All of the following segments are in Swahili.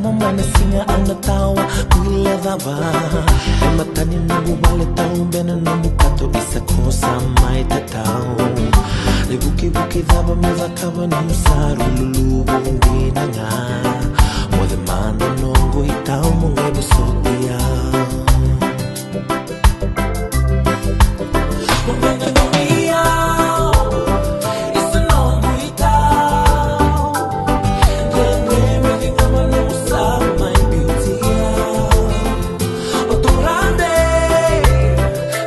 kama manasinga au natawa kuile dhaba matani nangu wale tau bena na mukato isa kosa mai tatao Lebuki buki dhaba meza kaba ni musaru lulubu ngina nga Mwade manda nongo itao mungai busotia Mwenga nuia Isa nongo itao Ndenge meki ngama no musaru my beauty Otorande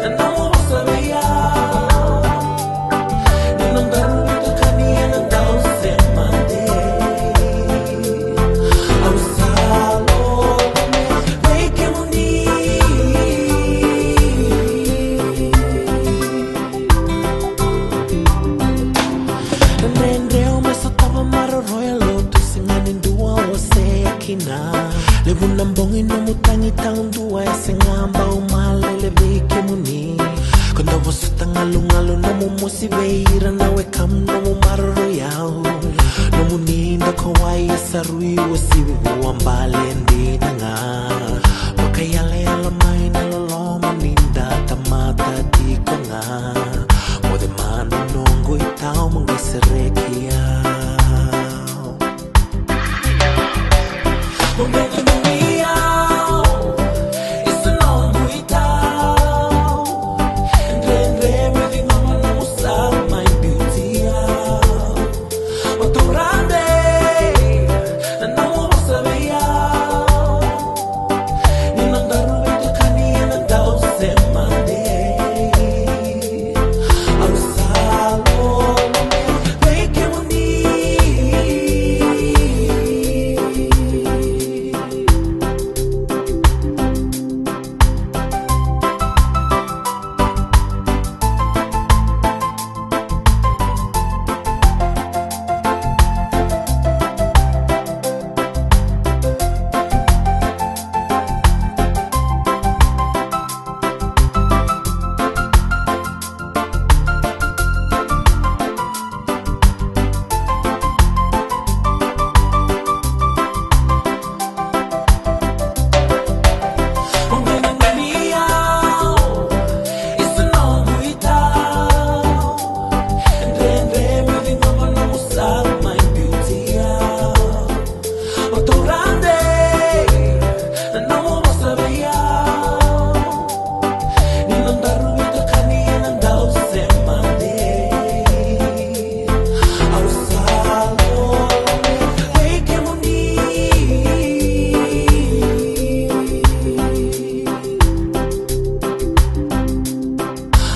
Na namo wasabia Levu nambongi no mutangi taundua ese ngamba umalele veke muni Kondo vosu tangalungalo no mumusi veira nawe kam no mumaroro yao No muninda kawai esarui wasiwi huambale ndina nga Wakayale yala maina loloma ninda tamata diko nga Mode mando nongo itao mungisereki yao Mwenga nuia Isa nongo itao Ndenge meki ngama no musaru my beauty Otorande Na namo wasabia Ninandaru vete kania na dao semande Arusalo Veke muni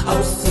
I was